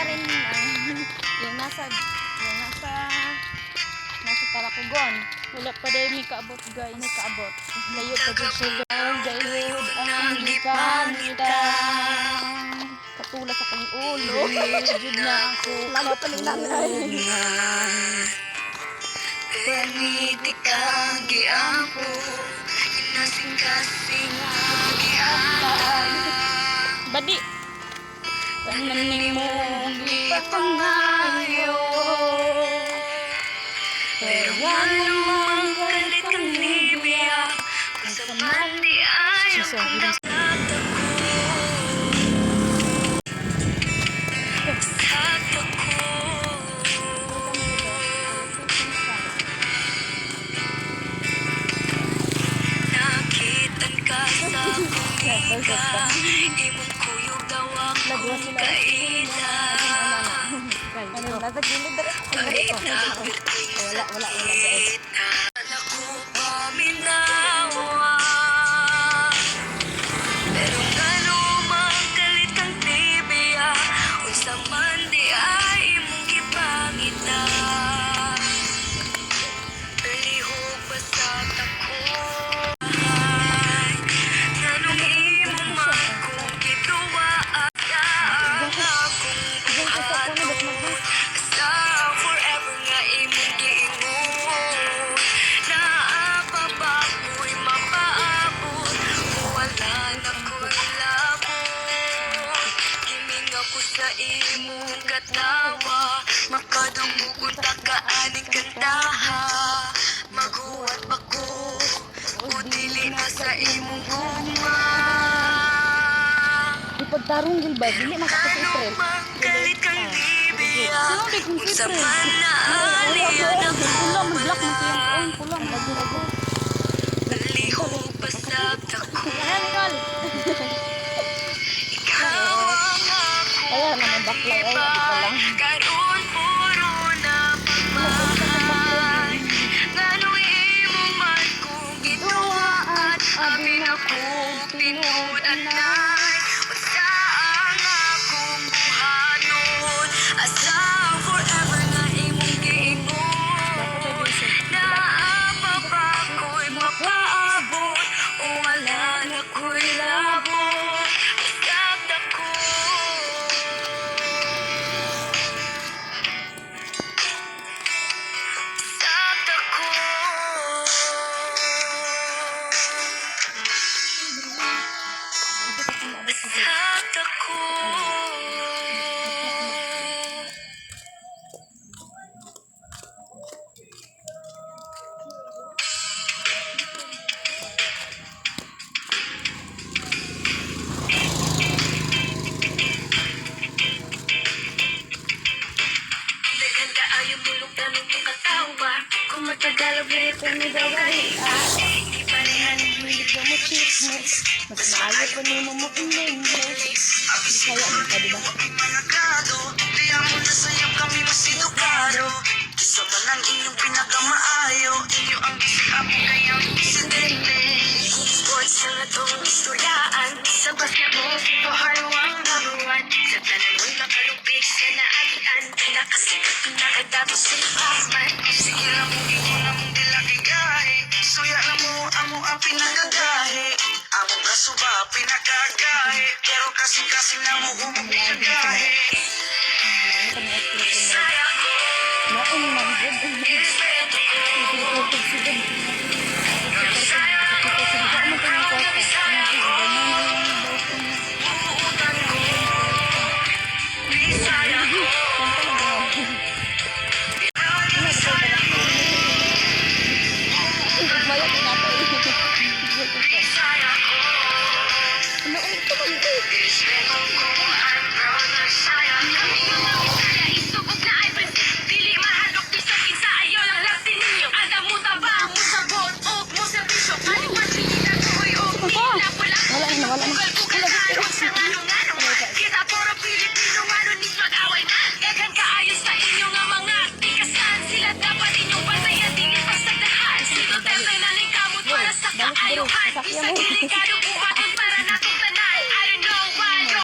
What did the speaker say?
rin yung nasa Tarakugon. Wala pa dahil may kaabot guys. May kaabot. Layo pa dyan siya. Gayod ang gipangita. Katula sa kong ulo. Yun na ako. Lago pa rin nanay. Perniti kang giampo. Inasing-kasing gihata. Badi. Tanan mo gipapangayo. Pero yan naman galit kang nibiyak. Kung sa mandi ayaw kong nakata ko. Sakta ko. Nakitan ka sa kumiga. Imong kuyog daw akong kaila. Nasa gilid rin. Wala guys. Anak ko paminawa. Pero ngano magalit kang tibiya. Unsa man di ay imong gipangita. Lihok basag ako. Nganong imong man kung gituwa at ang akong buhaton. Sa forever nga imong giingon. Naapaba ko'y mapaabot. Wala na ko'y labot. Giming ako sa imong katawa. Makadungog takaaning kantaha. Maghuwat ba ko o dili na sa imong gugma. Ipagtarong gil ba? Dili makakasipre. Galit kang nibiyak. Kung sa man na aliyan ako. Pula, mag-block mo ko yung pula, mag-lago. Lihok basag ako. Ikaw ang ako. Kaya naman bakla, ay, pa lang. Karoon puro na pagmamahal. Ngano'y imo man kung gituwa at amin ako tinud at nay. Unsa ang akong buhanon. Asa forever na imong giingon. Naapaba ko'y mapaabot. O wala na ko'y labot. Sakta ko. Sakta ko. Sakta ko. Naganda ayaw mulog na nung katawa. Kung matagalog na ito ni Dawari. Hindi parehan ng Hindi ko mo chismis. Mas maayo pa ni mo mo in-English. Kaya mo pa, diba? pinagado. Diyan mo na sayap kami masidukado. Isa man ang inyong pinakamaayo. Inyo ang bisikapo kayang presidente. Sports na itong istoryaan. Sa basketball, ito haluang naruan. Sa tanan mo'y makalupig sa naagian. Pinakasikat, pinakadato sa Pacman. Sige lang mo, ikaw na mong dilakigahe. Suya lang mo, amo ang pinagagahe. Among braso ba, pinagagahe. Pero kasing-kasing na mo umupiyagahe. Saya ko, Naon mag-good. respeto ko. Saya ko, Ano pa yung kwarta? uutan ko. Bisaya ko, Bisaya ko, Mayat na ito. Bisaya ko. Naon ito man ito. Respeto ko, I'm proud na Bisaya kami. Bisaya, isugod na ay Brazil. Dili mahadok di sa kinsa, ayaw lang latin ninyo. Ada mo taba, mo sabot, og mo serbisyo. Kaliwan, pilitan ko, og pila po lang. Wala na. Kugal sa ngano-ngano. Kita puro Pilipino, ngano ninyo mag-away. Daghan kaayos sa inyo nga mga tikasan. Sila dapat inyong bantayan, dili pasagdahan. Si Duterte na ning kamot para sa kaayuhan. Isa delikado